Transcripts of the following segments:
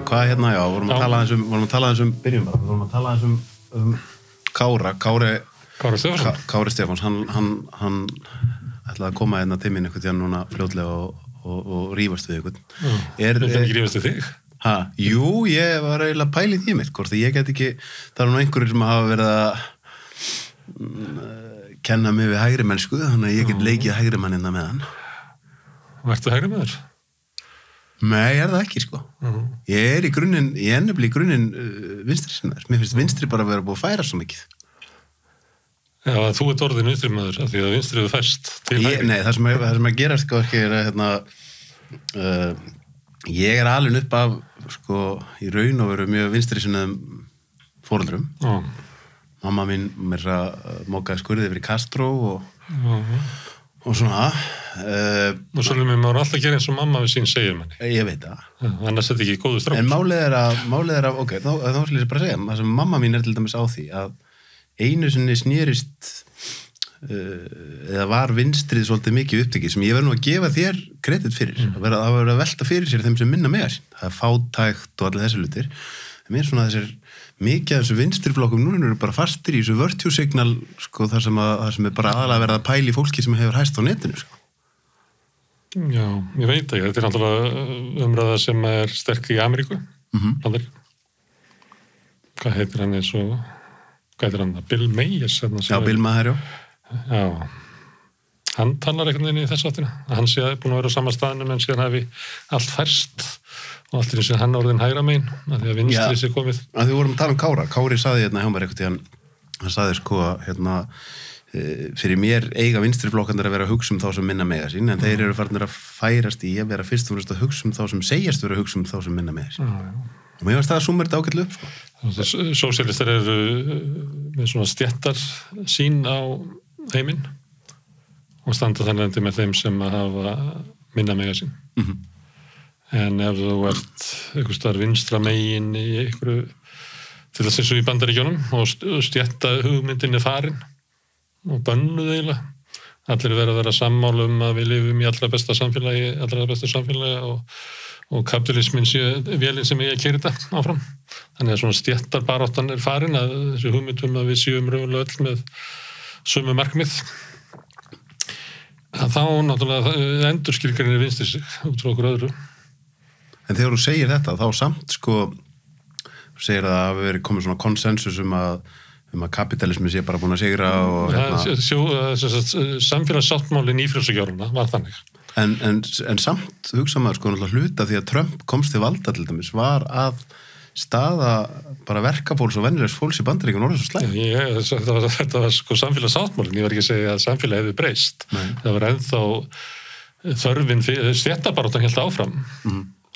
hvað já, vorum að tala aðeins um byrjum bara, vorum að tala aðeins um Kári Stefáns, hann ætlaði að koma hérna til mín einhvern tíðan núna fljótlega og rífast við einhvern. Þetta ekki rífast við þig? Jú, ég var eiginlega pælið í mér, hvort ég get ekki, það er nú einhverjir sem hafa verið að kenna mig við hægri mennsku, þannig að ég get leikið hægri mannina með hann. Og ertu hægri með þér? Nei, ég það ekki, sko. Ég er nefnilega í grunninn vinstri sinnaður. Mér finnst vinstri bara að vera búið að færa svo mikið. Já, þú ert orðin vinstri maður, af því að vinstri hefur færst til hægri. Nei, það sem að gerast, sko, er að ég er alveg upp af, sko, í raun og veru mjög vinstri sinnaðum foreldrum. Mamma mín mér mókaði skurðið yfir í Castro og svona. Og svo mér maður alltaf gera eins og mamma við sín segir manni. Ég veit það. Annars er þetta ekki góðu strák. En málið er að, ok, þá skal ég bara segja, það sem mamma mín til dæmis á því, að einu sinni snérist eða var vinstrið svolítið mikið upptekið sem ég verð nú að gefa þér kredit fyrir. Það verður að velta fyrir sér þeim sem minna með sín. Það er fátækt og allir þessi hlutir. En mér svona þessir mikið af þessu vinstriflokkum núna eru bara fastir í þessu virtue signal, sko, þar sem er bara aðalega verið að pæla í fólki sem hefur hæst á netinu, sko. Já, ég veit ekki. Þetta er náttúrulega umræða sem er sterk í Ameríku. Hvað heitir hann hvað heitir hann? Bill Mayes? Já, Bill Maher, já. Hann talar einhvern veginn í þessu áttina. Hann sé að búin að vera á sama staðnum en síðan hafi allt færst og allt sem hann orðin hægra megin af því að vinstri sé komið. Að við vorum að tala um Kára. Kári saði hérna hjá mér einhvern tíðan, hann saði sko fyrir mér eiga vinstriflokkarnir að vera að hugsa þá sem minna mega sín, en þeir eru farnir að færast í að vera fyrst og fremst að hugsa þá sem segjast vera að hugsa þá sem minna mega sín. Og mér varst það að súmur þetta ágætlega upp, sko. Sósíalistar eru með svona stjættar sín á heiminn og standa þannig með þeim sem að hafa minna mega sín. En ef þú ert einhvers staðar vinstra megin í einhverju, til þess eins og í Bandaríkjunum og stjætta hugmyndin er farin og bönnuð eiginlega. Allir verða að vera sammála að við lifum í allra besta samfélagi og kapitalismin sé vélinn sem ég að keyra þetta áfram. Þannig að svona stjættarbaráttan er farin að þessi hugmyndum að við séum raunverulega öll með sömu markmið. Þá náttúrulega endurskilgreinar vinstri sig út frá okkur öðru. En þegar þú segir þetta, þá samt, sko, þú segir að það hafi verið komið svona konsensus um að kapitalismi sé bara búin að sigra og samfélagssáttmálin í frjálshyggjuárunna var þannig. En samt hugsa maður sko náttúrulega hluta því að Trump komst til valda til dæmis var að staða bara verkafólks og venjulegs fólks í Bandaríkjunum orðið svo slæm. Þetta var sko samfélagssáttmálin, ég var ekki að segja að samfélagið hefði breyst. Það var ennþá þörfin fyrir stjættabaráttan hélt áfram.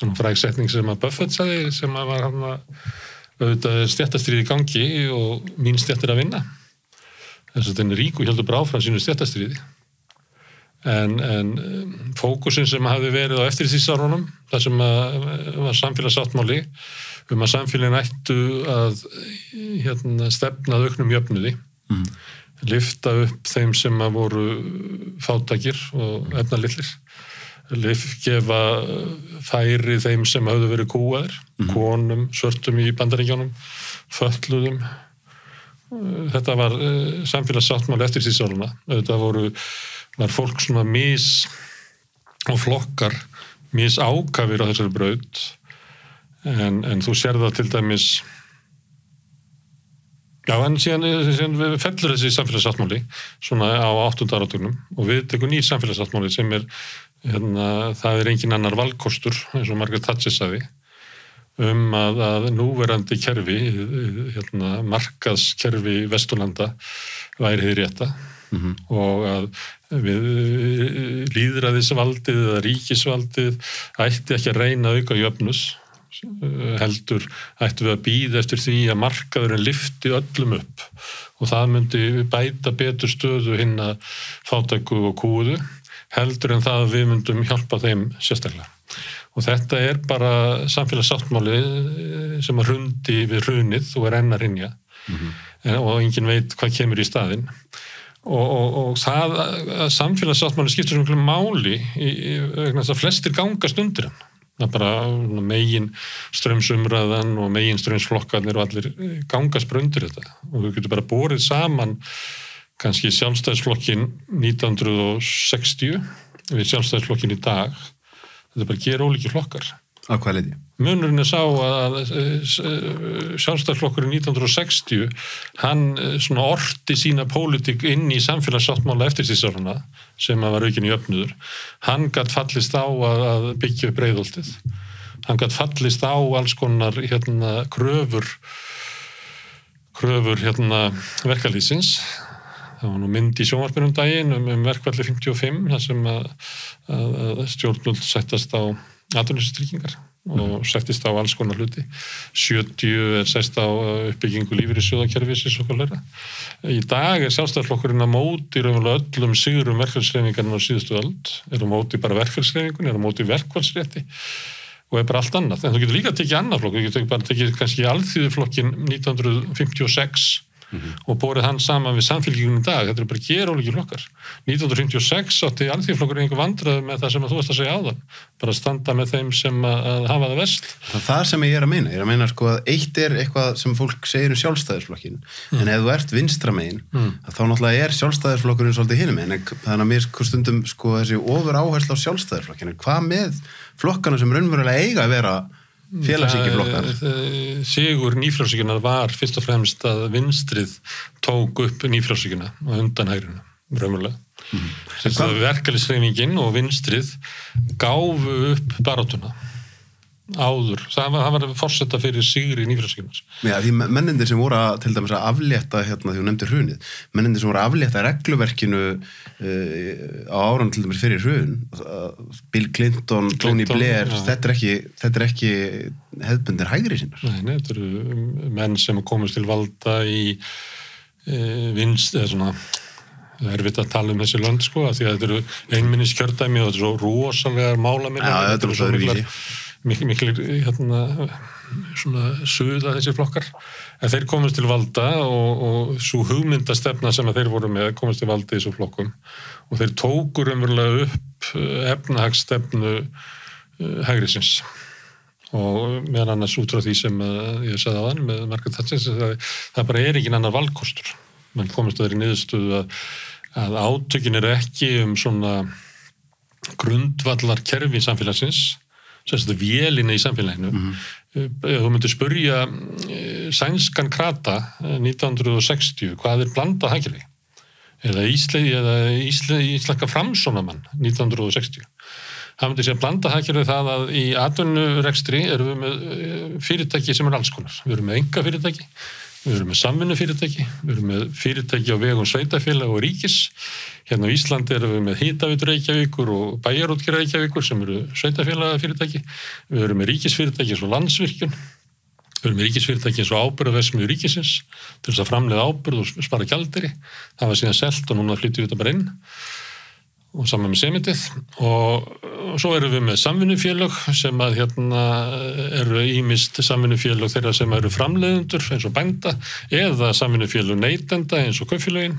Svona frægsetning sem að Buffett sagði, sem að var hann auðvitað stjættastríði í gangi og mín stjætt er að vinna. Þess að þenni ríku heldur bara áfram sínu stjættastríði. En fókusin sem hafði verið á eftirstríðsárunum, þar sem var samfélagssáttmáli að samfélagin ættu að stefna að auknum jöfnuði, lyfta upp þeim sem að voru fátækir og efnalitlir, gefa færi þeim sem hafðu verið kúaðir, konum, svörtum í Bandaríkjunum, fötluðum. Þetta var samfélagssáttmáli eftirstríðsáruna. Þetta var fólk svona og flokkar ákafir á þessari braut en þú sér það til dæmis en síðan fellur þessi samfélagssáttmáli svona á 8. áratugnum og við tekum nýr samfélagssáttmáli sem það er engin annar valkostur eins og Margaret Thatcher sagði að núverandi kerfi markaðskerfi Vesturlanda væri hið rétta og að við lýðræðisvaldið eða ríkisvaldið ætti ekki að reyna að auka jöfnus heldur ættu við að bíða eftir því að markaðurinn lyfti öllum upp og það myndi bæta betur stöðu hinna fátæku og kúuðu heldur en það að við myndum hjálpa þeim sérstaklega. Og þetta er bara samfélagssáttmáli sem að hrundi við hrunið og er enn að hrynja og enginn veit hvað kemur í staðinn. Og það að samfélagssáttmáli skiptir svo miklu máli vegna þess að flestir gangast undir hann. Það bara megin straumsumræðan og megin straumsflokkarnir og allir gangast bara undir þetta. Og við getum bara borið saman kannski sjálfstæðisflokkin 1960 við sjálfstæðisflokkin í dag. Þetta bara gera ólíkir flokkar. Á hvað leiti? Munurinn sá að sjálfstæðisflokkurinn 1960, hann svona orti sína pólitík inn í samfélagssáttmála eftirstríðsárana sem var aukin í öfnuður. Hann gat fallist á að byggja upp Breiðholtið. Hann gat fallist á alls konar kröfur verkalýðsins. Það var nú mynd í sjónvarpinu daginn verkfalli 55, þar sem að stjórnvöld settast á atvinnuleysistryggingar og settist á alls konar hluti. 70 sett á uppbyggingu lífeyrissjóðakerfisins og hvað leira. Í dag sjálfstæðisflokkurinn að móti raunverulega öllum sigrum verkfallshreyfingarnar á síðustu öld, á móti bara verkfallshreyfingunni, á móti verkfallsrétti og bara allt annað. En þú getur líka tekið annað flokk, þú getur bara tekið kannski alþýðuflokkin 1956 og borið hann saman við samfélkingunum í dag. Þetta bara gera ólíkir flokkar. 1956 átti alþýðuflokkurinn einhver vandræði með það sem þú varst að segja áðan. Bara standa með þeim sem að hafa það verst. Það sem ég er að meina. Ég er að meina sko að eitt er eitthvað sem fólk segir sjálfstæðisflokkin. En ef þú ert vinstra megin, þá náttúrulega sjálfstæðisflokkurinn svolítið hinum megin. Þannig að mér stundum sko þessi ofur áhersla á sjálfstæðisflokkin. Hvað með flokkana sem raunverulega eiga að vera félagshyggju-flokkar? Sigur nýfrjálshyggjunnar var fyrst og fremst að vinstrið tók upp nýfrjálshyggjuna og undan hægrinu, raunverulega. Verkalýðshreyfingin og vinstrið gáfu upp baráttuna áður. Það var forseta fyrir sigri nýfrjálshyggjunnar. Já, því mennindir sem voru til dæmis að aflétta, því þú nefndir hrunið, mennindir sem voru að aflétta regluverkinu á árunum til dæmis fyrir hrun, Bill Clinton, Tony Blair, þetta er ekki hefðbundin hægri sinnar. Nei, þetta eru menn sem komast til valda í vinst, eða svona erfitt að tala þessi lönd sko, af því að þetta eru einminnis kjördæmi og þetta er svo rosalega málaminn. Já, þetta er svo öðruvísi. Mikil svona suða þessi flokkar, en þeir komast til valda og svo hugmyndastefna sem að þeir voru með komast til valda í þessu flokkum og þeir tókur umverulega upp efnahagsstefnu hægrisins og meðan annars út frá því sem ég sagði áðan með Margaret Thatcher, það bara er ekki annar valkostur. Man komast að þeir í niðurstöðu að átökin eru ekki svona grundvallar kerfi samfélagsins, sérstaklega vélinni í samfélaginu. Þú myndir spurja sænskan krata 1960, hvað er blandað hagkerfi? Eða íslenska framsóknarmann 1960. Það myndi segja blandað hagkerfi það að í atvinnurekstri erum við með fyrirtæki sem er alls konar. Við erum með einkafyrirtæki, við erum með samvinnufyrirtæki, við erum með fyrirtæki á vegum sveitarfélaga og ríkis. Hérna á Íslandi erum við með Hitaveitu Reykjavíkur og Bæjarútgerð Reykjavíkur sem eru sveitarfélagafyrirtæki. Við erum með ríkisfyrirtæki eins og Landsvirkjun. Við erum með ríkisfyrirtæki eins og Áburðarverksmiðju ríkisins til þess að framleiða áburð og spara gjaldeyri. Það var síðan selt og núna flytjum við þetta bara inn. Og saman með semitið og svo erum við með samvinnufélög sem að eru ýmist samvinnufélög þeirra sem eru framleiðendur eins og bænda eða samvinnufélög neytenda eins og kaupfélögin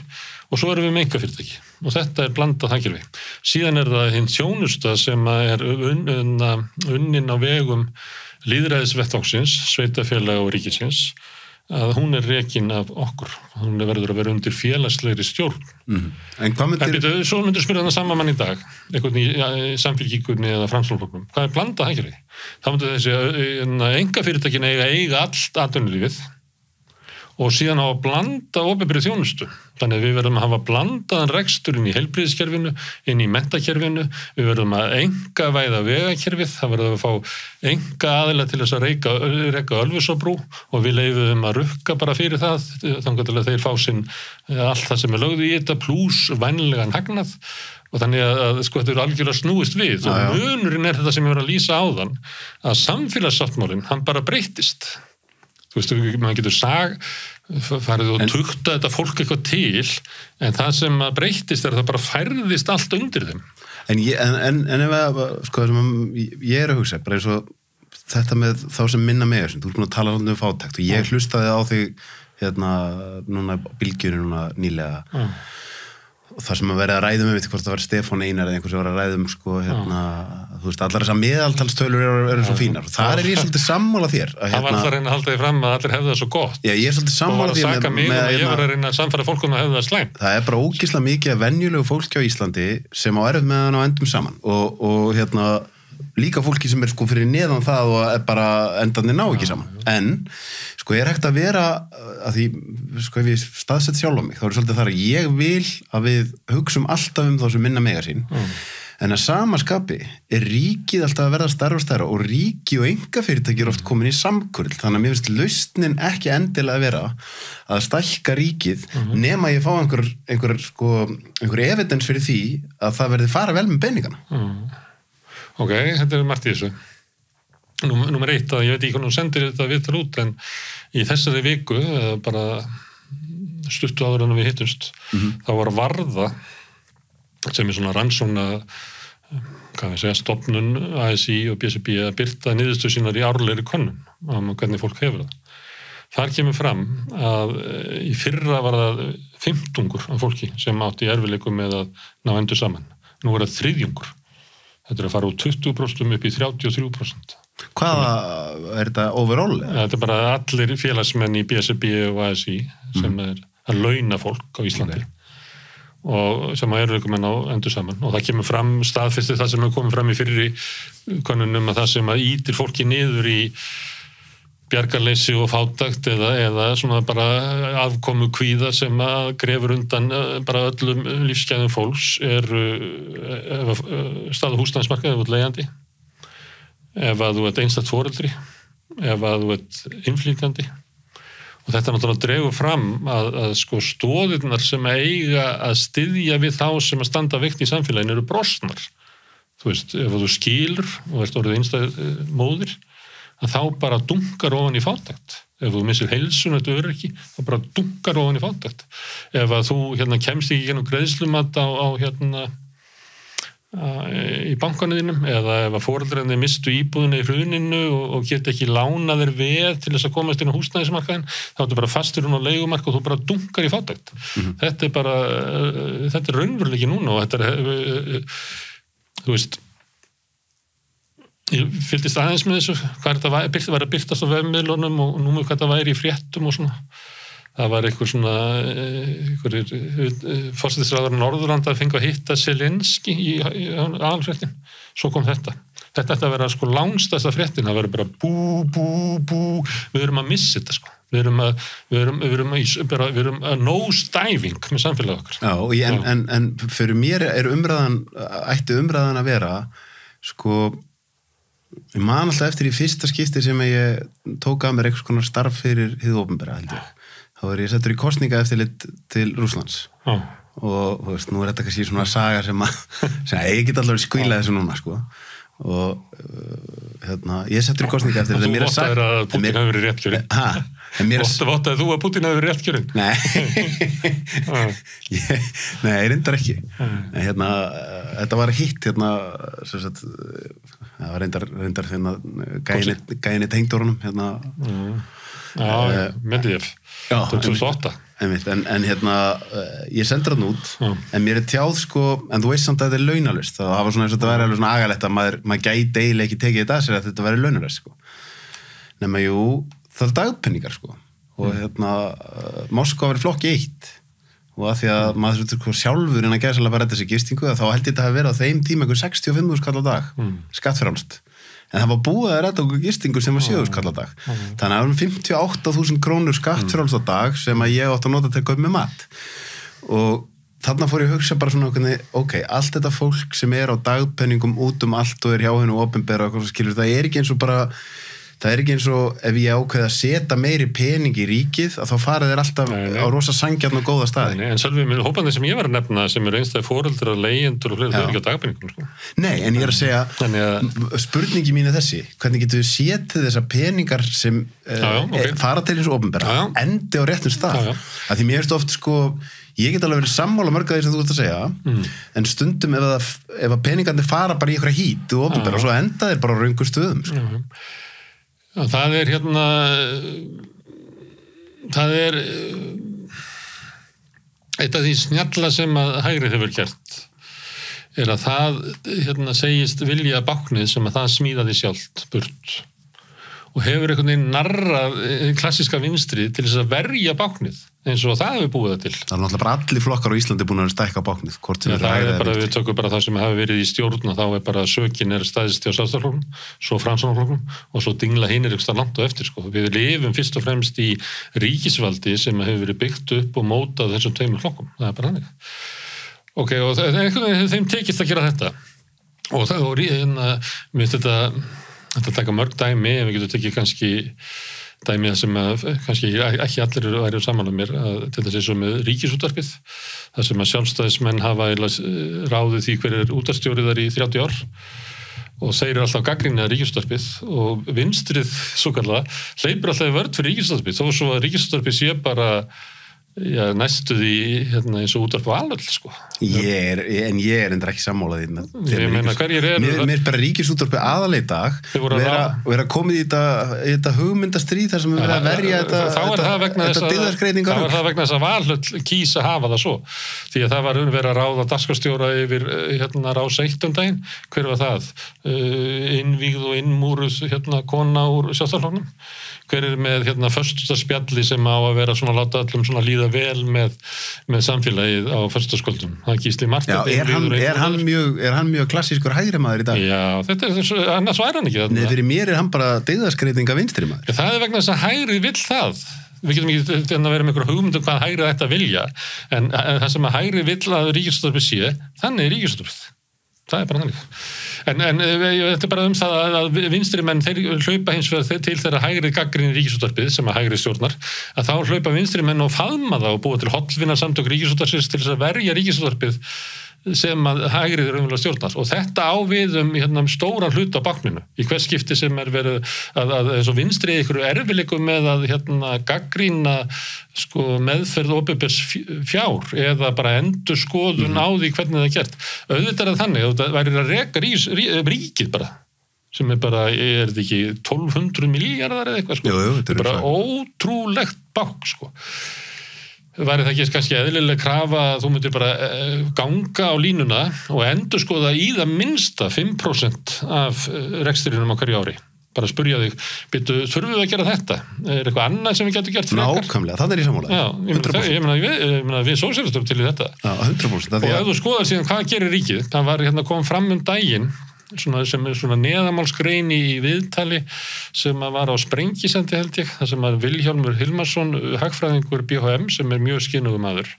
og svo erum við með einkafyrirtæki og þetta er blandað hagkerfi. Síðan er það hinn þjónusta sem er unnin á vegum lýðræðisvettvangsins, sveitarfélaga og ríkisins að hún er rekin af okkur. Hún verður að vera undir félagslegri stjórn. En hvað myndir... Svo myndir spyrja þannig saman mann í dag, einhvern í samfélkíkunni eða framsóknarflokknum. Hvað er blandað hagkerfi? Þá myndir þessi einkafyrirtækin eiga allt atvinnulífið og síðan á að blanda opinberri þjónustu. Þannig að við verðum að hafa blandaðan rekstur inn í heilbrigðiskerfinu, inn í menntakerfinu, við verðum að einkavæða vegakerfið, það verðum að fá einkaaðila til þess að reka Ölfusárbrú og við leyfum að rukka bara fyrir það, þannig að þeir fá sinn allt það sem er lögð í þetta, plús vænlegan hagnað og þannig að sko þetta eru algjörlega snúist við og munurinn er þetta sem ég var að lýsa áðan, að samfélagssáttmálinn, hann bara breyttist. Þú veist, maður getur farið og tukta þetta fólk eitthvað til, en það sem breyttist er að það bara færðist allt undir þeim. En ef að, sko, ég er að hugsa, bara eins og þetta með þá sem minna með þessum, þú ert búin að tala um fátækt og ég hlustaði á þig, núna, bylgjunni núna nýlega. það sem að vera að ræðum hvort það var Stefán Einar eða einhver sem var að ræðum sko, þú veist, allar þessar meðaltalstölur eru svo fínar og þar ég svolítið sammála þér það var alltaf að reyna að halda því fram að allir hefðu það svo gott ég er svolítið sammála því að ég var að reyna að samfæra fólkum að hefðu það slæmt það er bara ógeðslega mikið af venjulegu fólki á Íslandi sem á erfitt með hann á endum saman og líka fólki sem er sko fyrir neðan það og er bara endarnir ná ekki saman en sko ég er hægt að vera að því sko ef ég staðsett sjálf á mig þá er svolítið þar að ég vil að við hugsum alltaf þá sem minna mega sín en að sama skapi er ríkið alltaf að verða stærra og stærra og ríki og einkafyrirtæki oft komin í samkurl þannig að mér finnst lausnin ekki endilega að vera að stækka ríkið nema ég fá einhver evidens fyrir því að það verði fara vel með peningana Ok, þetta er margt í þessu. Númer 1 að ég veit ekki hvernig hún sendir þetta viðtal út en í þessari viku, bara stuttu áður en við hittumst, þá var Varða sem er svona rannsókna stofnun ASI og BSB að birta niðurstöður sínar í árlegri könnun um hvernig fólk hefur það. Þar kemur fram að í fyrra var það 15 af fólki sem átti í erfiðleikum með að ná endur saman. Nú er það 3. Þetta er að fara úr 20% upp í 33%. Hvaða er þetta overall? Þetta er bara allir félagsmenn í BSB og ASI sem er að launa fólk á Íslandi og sem eru menn á endur saman og það kemur fram staðfesti það sem hefur komið fram í fyrri könnunum að það sem að ýtir fólki niður í bjargarleysi og fátækt eða svona bara afkomu kvíða sem að grefur undan bara öllum lífsgæðum fólks staða húsnæðismarkaði ef þú ert leigjandi ef að þú ert einstakt foreldri ef að þú ert innflytjandi og þetta náttúrulega dregur fram að sko stoðirnar sem eiga að styðja við þá sem að standa veikt í samfélaginu eru brostnar þú veist, ef þú skilur og ert orðið einstakt móðir að þá bara dunkar ofan í fátækt. Ef þú missir heilsun þetta öryggi, þá bara dunkar ofan í fátækt. Ef að þú kemst ekki gennum greiðslumat í bankanuðinum eða ef að foreldreinni mistu íbúðinu í hruninu og geta ekki lánað þér veð til þess að komast inn á húsnæðismarkaðin, þá ertu bara fastur hún á leigumarka og þú bara dunkar í fátækt. Þetta er raunveruleiki núna og þetta er, þú veist, ég fylgdist aðeins með þessu, hvað þetta var að birtast á vefmiðlunum og númer hvað þetta væri í fréttum og svona. Það var forsætisráðherra Norðurlanda að fengu að hitta Zelenski í aðalfréttin. Svo kom þetta. Þetta ætti að vera sko langstæsta fréttin, það verður bara bú, við erum að missa þetta sko. Við erum að nose diving með samfélag okkar. Já, en fyrir mér ætti umræðan að vera sko ég man alltaf eftir í fyrsta skipti sem ég tók að mér einhvers konar starf fyrir hið opinbera held ég. Þá var ég settur í kosningaeftirlit til Rússlands og þú veist, nú er þetta kannski svona saga sem ég get allavega skvíla þessu núna sko og ég settur í kosningaeftirlit Þú vottaðir að Putin hafi verið réttkjörinn Vottaði þú að Putin hafi verið réttkjörinn? Nei, reyndar ekki en þetta var hitt það var reyndar gæinni tengdórunum Medvedev 2008 en ég sendur hann út en mér er tjáð sko en þú veist samt að þetta er launalaust það var svona eins og þetta væri alveg svona agalegt að maður gæti eiginlega ekki tekið þetta að sér að þetta væri launalaust sko nema jú það er dagpenningar sko og Moskva var í flokki 1 og að því að maður sko sjálfur en að gæsa alveg bara þetta sér gistingu þá held ég þetta að vera á þeim tíma einhver 65.000 kall á dag skattfrjálst en það var búið að redda okkur gistingur sem var 7.000 kall á dag þannig að það var 58.000 krónur skattfrjáls á dag sem að ég átt að nota til að kaupa með mat og þarna fór ég að hugsa bara svona ok, allt þetta fólk sem er á dagpenningum út allt og er hjá hennu opinbera og skilur, það er ekki eins og ef ég ákveð að setja meiri pening í ríkið að þá fara þeir alltaf á rosa sanngjarn og góða staði. En sjálfur með hópandi sem ég var að nefna sem eru einstæði foreldrar, leigjendur og fleiri, þau eru ekki á dagpenningum sko. Nei, en ég er að segja spurningi mín er þessi, hvernig getur við setið þessar peningar sem fara til eins og opinbera endi á réttum stað að því mér veist oft sko ég get alveg verið sammála mörg að því sem þú ert að segja en stundum ef að peningandi fara bara í einhverja hít og opinbera og svo enda þeir bara á röngu stöðum sko. Það er það er eitt af því snjalla sem að hægrið hefur gert að það segist vilja báknið sem að það smíðaði sjálft burt og hefur einhvern veginn narrað klassíska vinstri til þess að verja báknið eins og það hefur búið það til. Það náttúrulega bara allir flokkar á Íslandi búin að stækka báknið. Við tökum bara það sem hafi verið í stjórn og þá bara sökin staðist hjá Sjálfstæðisflokknum, svo Framsóknarflokknum og svo dingla hinir eitthvað langt og eftir. Við lifum fyrst og fremst í ríkisvaldi sem hefur verið byggt upp og mótað þessum tveimur flokkum. Það bara hannig. Ok, og þeim tekist að gera þetta. Og þetta taka mörg dæmi, en við getum tekið kannski dæmi sem kannski ekki allir væru saman um mér, til þess að með ríkisútvarpið, þar sem að sjálfstæðismenn hafa ráðið því hver útvarpsstjóri þar í 30 ár og þeir alltaf gagnrýna ríkisútvarpið og vinstrið svo kallega hleypur alltaf í vörn fyrir ríkisútvarpið, þó svo að ríkisútvarpið sé bara næstu því eins og útvarp á alveg En ég er endur ekki sammála því Ég meina hverjir Mér bara ríkisútvarpið aðalega í dag vera komið í þetta hugmyndastríð þar sem við verðum að verja þetta dyggðarskreitingar Það var það vegna þess að Valhöll kýs að hafa það svo því að það var verið að ráða dagskrárstjóra yfir Rás 1 daginn hver var það? Innvígð og innmúruð kona úr Sjálfstæðisflokknum hver með föstudagsspjalli sem á að vera svona láta öllum svona líða vel með samfélagið á föstudagskvöldum. Það Gísli Marteinn. Já, er hann mjög klassískur hægrimaður í dag? Já, annars væri hann ekki þarna. Nei, fyrir mér er hann bara dyggðarskreitinga vinstrimaður. Það vegna þess að hægrið vill það. Við getum ekki að vera með einhverja hugmynd hvað hægrið ætti að vilja, en það sem að hægrið vill að ríkisútvarpið sé, þannig er ríkisútvarpið. Það bara þannig. En þetta bara það að vinstri menn þeir hlaupa hins vegar til þeirra hægri gagnrýni ríkisútvarpið sem að hægri stjórnar að þá hlaupa vinstri menn og faðma það og búa til hollvinarsamtök ríkisútvarpsins til þess að verja ríkisútvarpið sem að hægrið raunverulega stjórnar og þetta á við stóran hluta á bákninu í hvers skipti sem verið að eins og vinstri ykkur erfileikum með að gagnrýna meðferð opinbers fjár eða bara endurskoðun á því hvernig það er gert. Auðvitað er þannig að það væri að reka ríkið bara sem bara, er þetta ekki 1200 milljarðar eða eitthvað Þetta er bara ótrúlegt bák væri það ekki kannski eðlileg krafa að þú myndir bara ganga á línuna og endurskoða í það minnsta 5% af rekstrinum á hverju ári. Bara spyrja þig, þurfum við að gera þetta? Er eitthvað annað sem við getum gert frekar? Nákvæmlega, það er í sammála. Já, ég meina við sósíalistar til í þetta. Já, 100%. Og ef þú skoðar síðan hvað gerir ríkið, það var kom fram daginn sem er svona neðamálsgrein í viðtali sem var á Sprengisendi held ég, þar sem að Vilhjálmur Hilmarsson, hagfræðingur BHM sem er mjög skynnugur maður.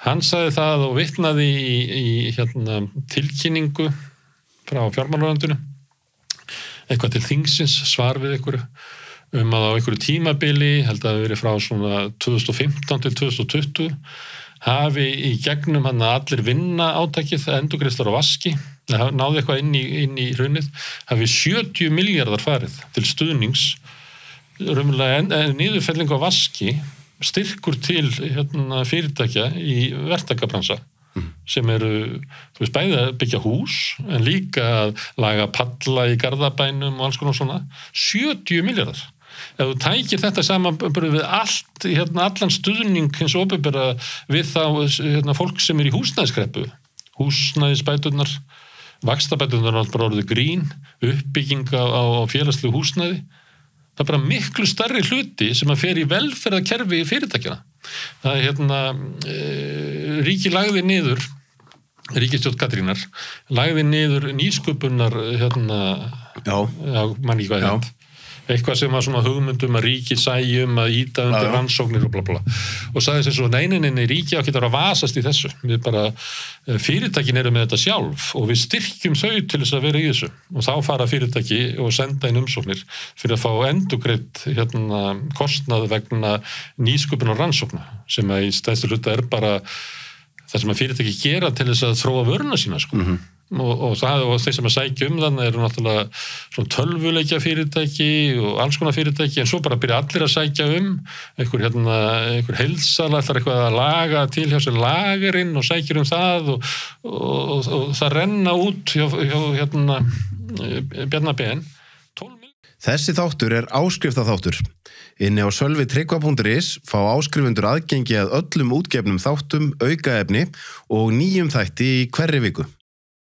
Hann sagði það og vitnaði í tilkynningu frá fjármálaráðuneytinu, eitthvað til þingsins, svar við einhverju, að á einhverju tímabili, held að það hafi verið frá svona 2015 til 2020, hafi í gegnum hann að allir vinna átakið, endurgreiðslur á vaski, það náði eitthvað inn í hrunið, hafi 70 milljarðar farið til stuðnings, raunverulega niðurfelling á vaski, styrkur til fyrirtækja í verktakabransa sem eru, þú veist, bæði að byggja hús en líka að laga palla í Garðabænum og alls konar svona 70 milljarðar. Ef þú tækir þetta saman við allt, allan stuðning hins opinbera við þá fólk sem er í húsnæðiskreppu, húsnæðisbæturnar, vaxtabæturnar bara orðið grín, uppbygging á félagslegu húsnæði, það er bara miklu stærri hluti sem að fer í velferðarkerfi fyrirtækjana. Það ríki lagði niður, ríkisstjórn Katrínar, lagði niður nýsköpunar, mann ekki hvað þetta. Eitthvað sem var svona hugmyndum að ríki sæjum að íta undir rannsóknir og blablabla. Og sagði þessi svo, nei, ríki á getur að vasast í þessu. Við bara, fyrirtækin eru með þetta sjálf og við styrkjum þau til þess að vera í þessu. Og þá fara fyrirtæki og senda inn umsóknir fyrir að fá endurgreitt kostnað vegna nýsköpunar rannsókna sem að í stæðstu hluta er bara það sem að fyrirtæki gera til þess að þróa vöruna sína, og þeir sem að sækja þannig eru náttúrulega svona tölvuleikja fyrirtæki og alls konar fyrirtæki en svo bara byrja allir að sækja einhver heildsala ætlar eitthvað að laga til hjá sér lagerinn og sækjur það og það renna út hjá Bjarna Ben 12 milljarðar. Þessi þáttur áskriftaþáttur. Inni á sölvitryggva.is fá áskrifundur aðgengi að öllum útgefnum þáttum, aukaefni og nýjum þætti í hverri viku.